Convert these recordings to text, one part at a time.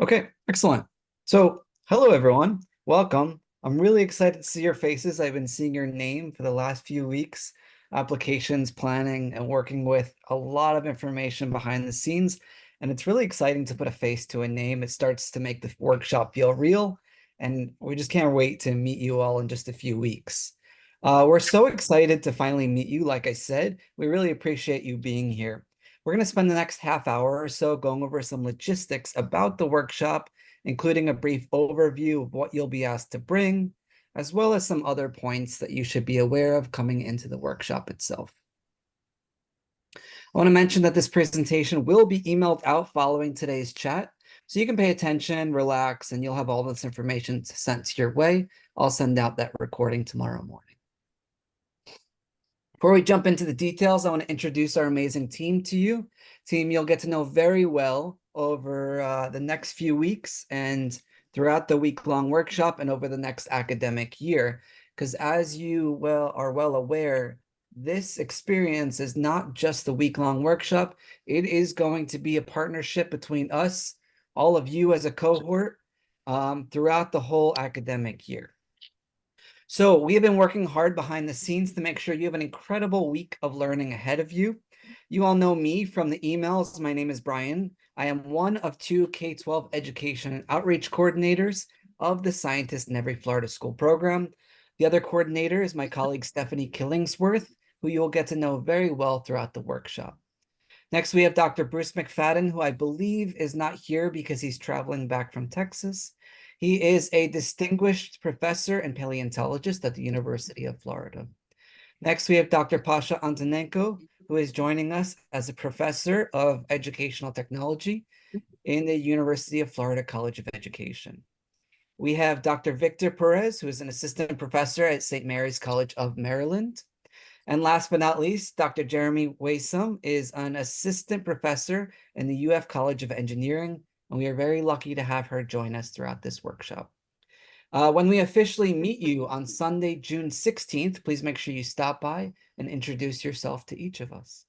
Okay, excellent. So, hello everyone. Welcome. I'm really excited to see your faces. I've been seeing your name for the last few weeks, applications, planning, and working with a lot of information behind the scenes. And it's really exciting to put a face to a name. It starts to make the workshop feel real. And we just can't wait to meet you all in just a few weeks. We're so excited to finally meet you. Like I said, we really appreciate you being here. We're going to spend the next half hour or so going over some logistics about the workshop, including a brief overview of what you'll be asked to bring, as well as some other points that you should be aware of coming into the workshop itself. I want to mention that this presentation will be emailed out following today's chat, so you can pay attention, relax, and you'll have all this information sent to your way. I'll send out that recording tomorrow morning. Before we jump into the details, I want to introduce our amazing team to you. Team you'll get to know very well over the next few weeks and throughout the week-long workshop and over the next academic year. Because as you are well aware, this experience is not just the week-long workshop. It is going to be a partnership between us, all of you as a cohort, throughout the whole academic year. So we have been working hard behind the scenes to make sure you have an incredible week of learning ahead of you. You all know me from the emails. My name is Brian. I am one of two K-12 education and outreach coordinators of the Scientist in Every Florida School program. The other coordinator is my colleague Stephanie Killingsworth, who you will get to know very well throughout the workshop. Next, we have Dr. Bruce McFadden, who I believe is not here because he's traveling back from Texas. He is a distinguished professor and paleontologist at the University of Florida. Next, we have Dr. Pasha Antonenko, who is joining us as a professor of educational technology in the University of Florida College of Education. We have Dr. Victor Perez, who is an assistant professor at St. Mary's College of Maryland. And last but not least, Dr. Jeremy Waysome is an assistant professor in the UF College of Engineering, and we are very lucky to have her join us throughout this workshop. When we officially meet you on Sunday, June 16th, please make sure you stop by and introduce yourself to each of us.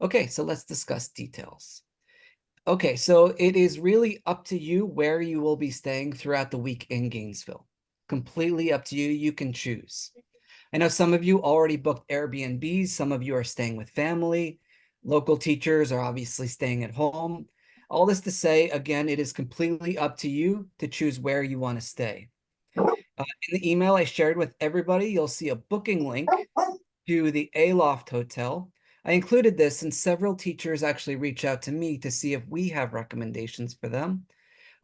Okay, so let's discuss details. Okay, so it is really up to you where you will be staying throughout the week in Gainesville. Completely up to you, you can choose. I know some of you already booked Airbnbs, some of you are staying with family, local teachers are obviously staying at home. All this to say, again, it is completely up to you to choose where you want to stay. In the email I shared with everybody, you'll see a booking link to the Aloft Hotel. I included this since several teachers actually reach out to me to see if we have recommendations for them.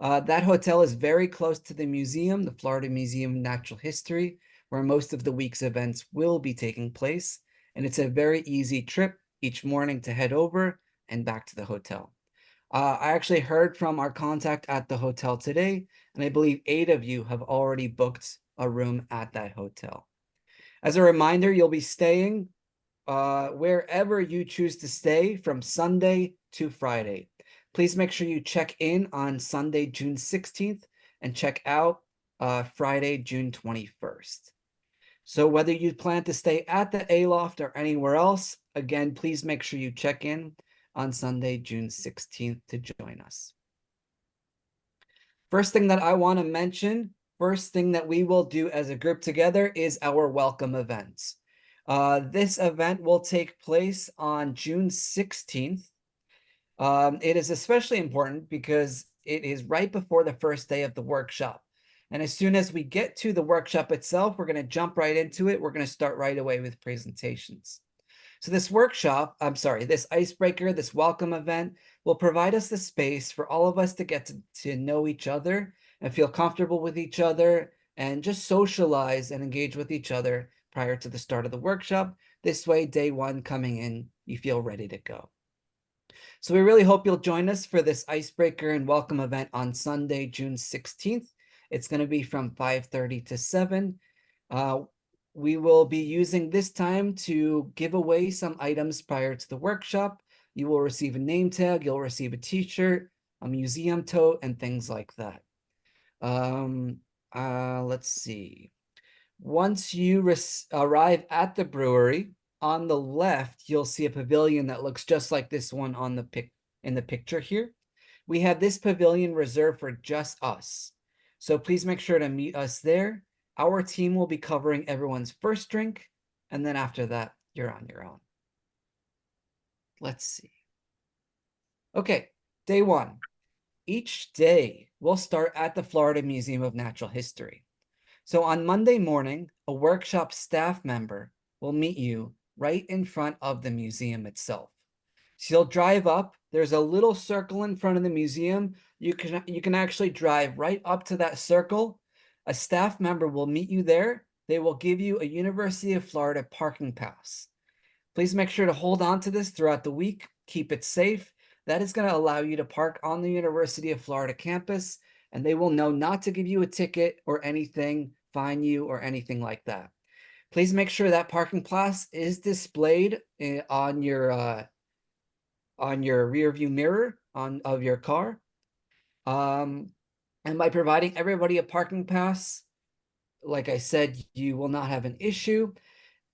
That hotel is very close to the museum, the Florida Museum of Natural History, where most of the week's events will be taking place. And it's a very easy trip each morning to head over and back to the hotel. I actually heard from our contact at the hotel today, and I believe 8 of you have already booked a room at that hotel. As a reminder, you'll be staying wherever you choose to stay from Sunday to Friday. Please make sure you check in on Sunday, June 16th, and check out Friday, June 21st. So whether you plan to stay at the Aloft or anywhere else, again, please make sure you check in on Sunday, June 16th to join us. First thing that I want to mention, first thing that we will do as a group together is our welcome events. This event will take place on June 16th. It is especially important because it is right before the first day of the workshop. And as soon as we get to the workshop itself, we're going to jump right into it. We're going to start right away with presentations. So this workshop, this icebreaker, this welcome event will provide us the space for all of us to get to know each other and feel comfortable with each other and just socialize and engage with each other prior to the start of the workshop. This way, day one coming in, you feel ready to go. So we really hope you'll join us for this icebreaker and welcome event on Sunday, June 16th. It's going to be from 5:30 to 7. We will be using this time to give away some items prior to the workshop. You will receive a name tag, you'll receive a t-shirt, a museum tote, and things like that. Let's see. Once you arrive at the brewery, on the left, you'll see a pavilion that looks just like this one on the in the picture here. We have this pavilion reserved for just us. So please make sure to meet us there. Our team will be covering everyone's first drink, and then after that, you're on your own. Let's see. Okay, day one. Each day, we'll start at the Florida Museum of Natural History. So on Monday morning, a workshop staff member will meet you right in front of the museum itself. So you'll drive up. There's a little circle in front of the museum. You can actually drive right up to that circle. A staff member will meet you there. They will give you a University of Florida parking pass. Please make sure to hold on to this throughout the week. Keep it safe. That is going to allow you to park on the University of Florida campus, and they will know not to give you a ticket or anything, fine you, or anything like that. Please make sure that parking pass is displayed on your rear view mirror of your car. And by providing everybody a parking pass, like I said, you will not have an issue.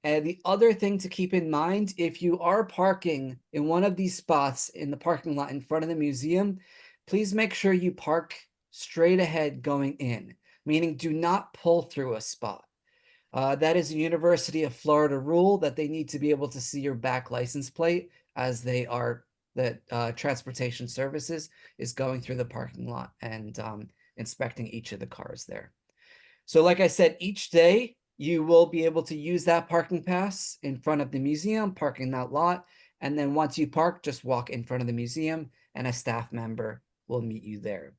And the other thing to keep in mind, if you are parking in one of these spots in the parking lot in front of the museum, please make sure you park straight ahead going in, meaning do not pull through a spot. That is a University of Florida rule that they need to be able to see your back license plate as that transportation services is going through the parking lot and inspecting each of the cars there. So like I said, each day you will be able to use that parking pass in front of the museum, park in that lot. And then once you park, just walk in front of the museum and a staff member will meet you there.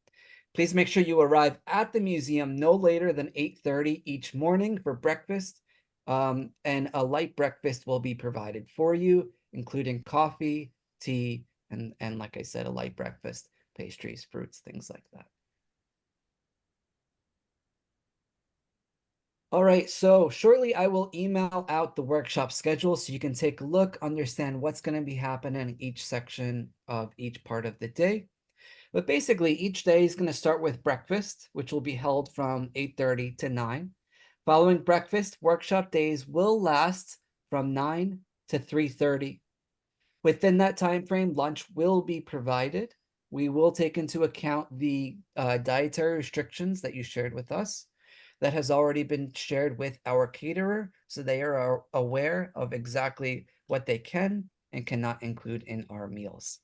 Please make sure you arrive at the museum no later than 8:30 each morning for breakfast. And a light breakfast will be provided for you, including coffee, tea, and like I said, a light breakfast, pastries, fruits, things like that. All right, so shortly I will email out the workshop schedule so you can take a look, understand what's going to be happening in each section of each part of the day. But basically, each day is going to start with breakfast, which will be held from 8:30 to 9. Following breakfast, workshop days will last from 9 to 3:30. Within that time frame, lunch will be provided. We will take into account the dietary restrictions that you shared with us. That has already been shared with our caterer, so they are aware of exactly what they can and cannot include in our meals.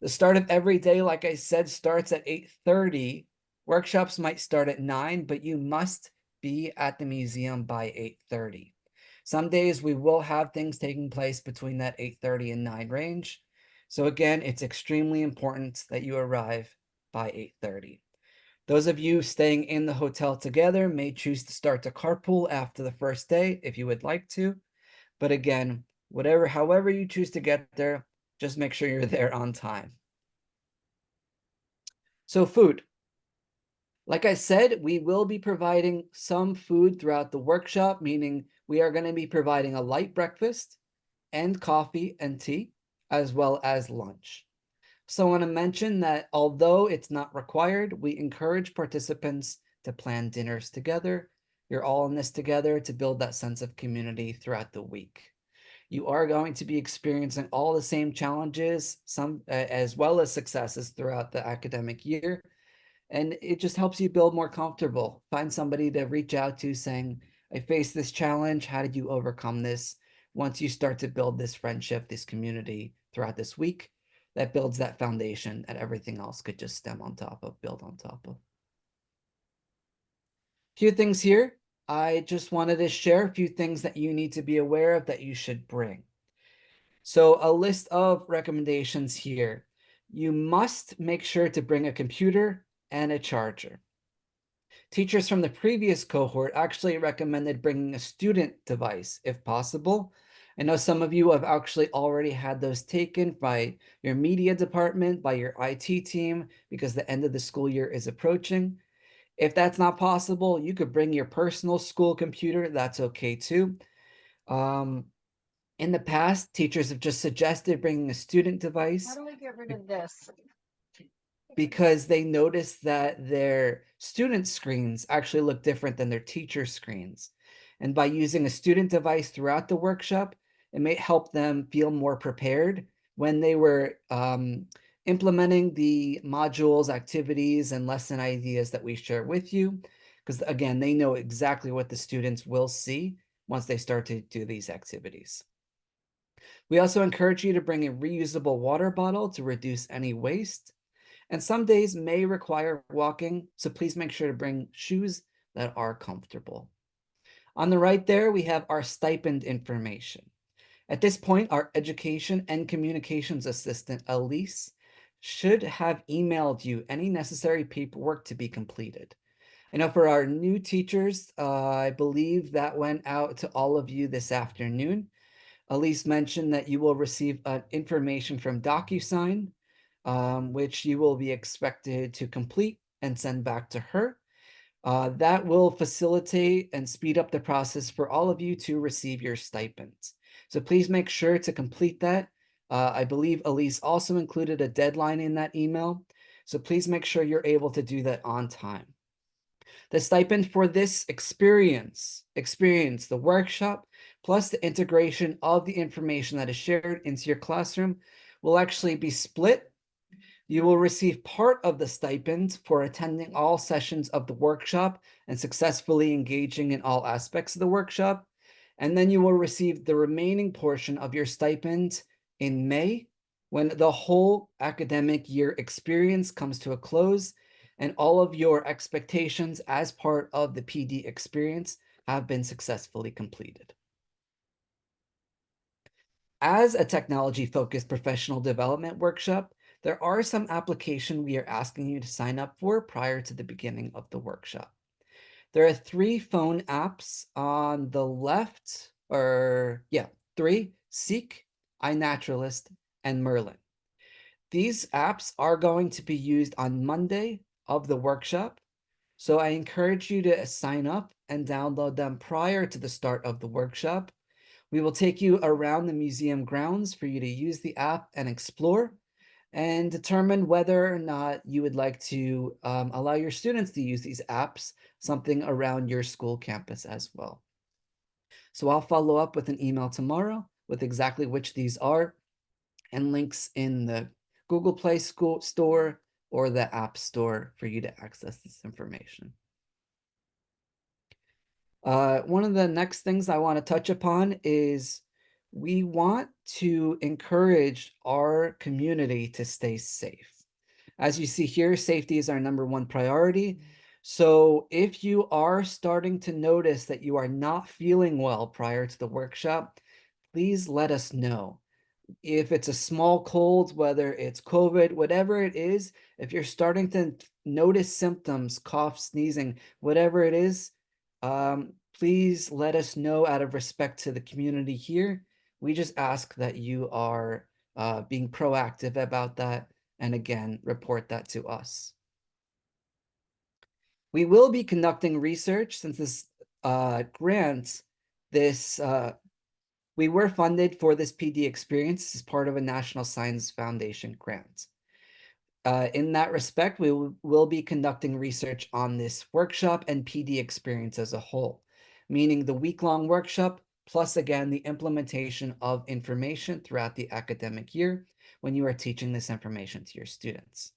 The start of every day, like I said, starts at 8:30. Workshops might start at 9, but you must be at the museum by 8:30. Some days we will have things taking place between that 8:30 and 9 range. So again, it's extremely important that you arrive by 8:30. Those of you staying in the hotel together may choose to start to carpool after the first day if you would like to. But again, however you choose to get there, just make sure you're there on time. So food. Like I said, we will be providing some food throughout the workshop, meaning we are going to be providing a light breakfast and coffee and tea, as well as lunch. So I want to mention that although it's not required, we encourage participants to plan dinners together. You're all in this together to build that sense of community throughout the week. You are going to be experiencing all the same challenges, some as well as successes throughout the academic year. And it just helps you build more comfortable. Find somebody to reach out to saying, I faced this challenge. How did you overcome this? Once you start to build this friendship, this community throughout this week, that builds that foundation that everything else could just stem on top of, build on top of. Few things here. I just wanted to share a few things that you need to be aware of that you should bring. So a list of recommendations here. You must make sure to bring a computer and a charger. Teachers from the previous cohort actually recommended bringing a student device if possible. I know some of you have actually already had those taken by your media department, by your IT team, because the end of the school year is approaching. If that's not possible, you could bring your personal school computer. That's okay too. In the past, teachers have just suggested bringing a student device. How do I get rid of this? Because they noticed that their student screens actually look different than their teacher screens. And by using a student device throughout the workshop, it may help them feel more prepared when they were implementing the modules, activities, and lesson ideas that we share with you, because again, they know exactly what the students will see once they start to do these activities. We also encourage you to bring a reusable water bottle to reduce any waste. And some days may require walking, so please make sure to bring shoes that are comfortable. On the right there, we have our stipend information. At this point, our education and communications assistant, Elise, should have emailed you any necessary paperwork to be completed. I know for our new teachers, I believe that went out to all of you this afternoon. Elise mentioned that you will receive information from DocuSign, which you will be expected to complete and send back to her. That will facilitate and speed up the process for all of you to receive your stipends. So please make sure to complete that. I believe Elise also included a deadline in that email. So please make sure you're able to do that on time. The stipend for this experience, the workshop, plus the integration of the information that is shared into your classroom will actually be split. You will receive part of the stipend for attending all sessions of the workshop and successfully engaging in all aspects of the workshop. And then you will receive the remaining portion of your stipend in May, when the whole academic year experience comes to a close and all of your expectations as part of the PD experience have been successfully completed. As a technology-focused professional development workshop, there are some applications we are asking you to sign up for prior to the beginning of the workshop. There are 3 phone apps on the left, three: Seek, iNaturalist, and Merlin. These apps are going to be used on Monday of the workshop, so I encourage you to sign up and download them prior to the start of the workshop. We will take you around the museum grounds for you to use the app and explore and determine whether or not you would like to allow your students to use these apps, something around your school campus as well. So I'll follow up with an email tomorrow with exactly which these are and links in the Google Play Store or the App Store for you to access this information. One of the next things I want to touch upon is we want to encourage our community to stay safe. As you see here, safety is our #1 priority. So if you are starting to notice that you are not feeling well prior to the workshop, please let us know. If it's a small cold, whether it's COVID, whatever it is, if you're starting to notice symptoms, cough, sneezing, whatever it is, please let us know out of respect to the community here. We just ask that you are being proactive about that, and again, report that to us. We will be conducting research since this grant, we were funded for this PD experience as part of a National Science Foundation grant. In that respect, we will be conducting research on this workshop and PD experience as a whole, meaning the week-long workshop, plus again, the implementation of information throughout the academic year when you are teaching this information to your students.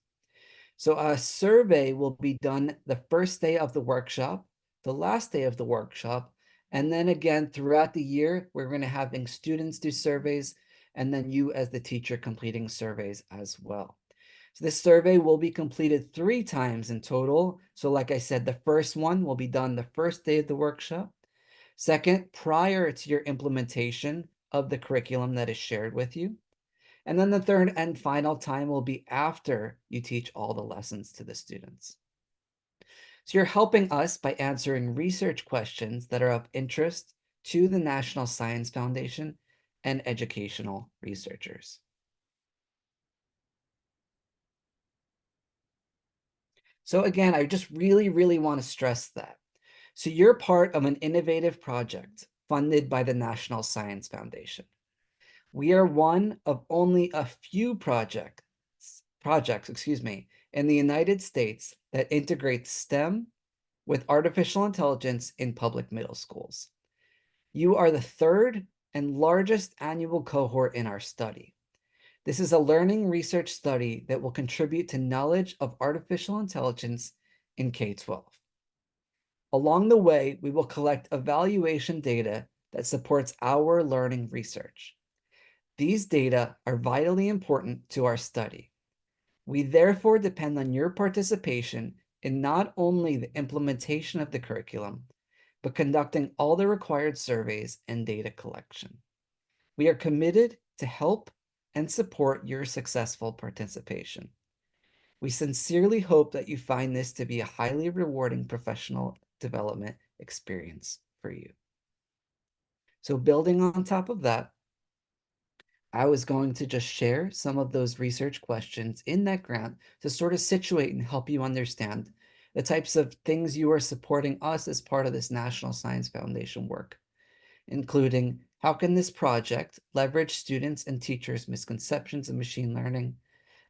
So a survey will be done the first day of the workshop, the last day of the workshop, and then again throughout the year, we're going to having students do surveys, and then you as the teacher completing surveys as well. So this survey will be completed 3 times in total. So like I said, the first one will be done the first day of the workshop. Second, prior to your implementation of the curriculum that is shared with you. And then the third and final time will be after you teach all the lessons to the students. So you're helping us by answering research questions that are of interest to the National Science Foundation and educational researchers. So again, I just really want to stress that. So you're part of an innovative project funded by the National Science Foundation. We are one of only a few projects, in the United States that integrate STEM with artificial intelligence in public middle schools. You are the 3rd and largest annual cohort in our study. This is a learning research study that will contribute to knowledge of artificial intelligence in K-12. Along the way, we will collect evaluation data that supports our learning research. These data are vitally important to our study. We therefore depend on your participation in not only the implementation of the curriculum, but conducting all the required surveys and data collection. We are committed to help and support your successful participation. We sincerely hope that you find this to be a highly rewarding professional development experience for you. So building on top of that, I was going to just share some of those research questions in that grant to sort of situate and help you understand the types of things you are supporting us as part of this National Science Foundation work, including how can this project leverage students and teachers' misconceptions of machine learning,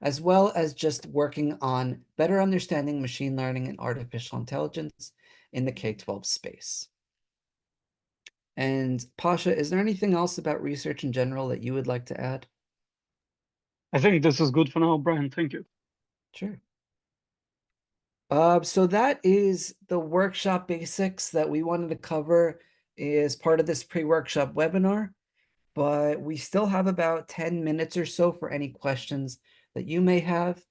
as well as just working on better understanding machine learning and artificial intelligence in the K-12 space. And Pasha, is there anything else about research in general that you would like to add? I think this is good for now, Brian. Thank you. Sure. So that is the workshop basics that we wanted to cover as part of this pre-workshop webinar, but we still have about 10 minutes or so for any questions that you may have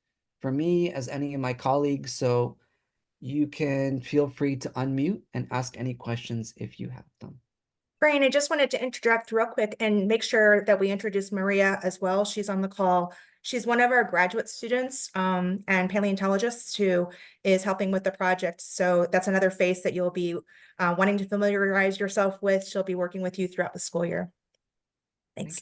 for me as any of my colleagues. So you can feel free to unmute and ask any questions if you have them. Brian, I just wanted to interject real quick and make sure that we introduce Maria as well. She's on the call. She's one of our graduate students and paleontologists who is helping with the project. So that's another face that you'll be wanting to familiarize yourself with. She'll be working with you throughout the school year. Thanks.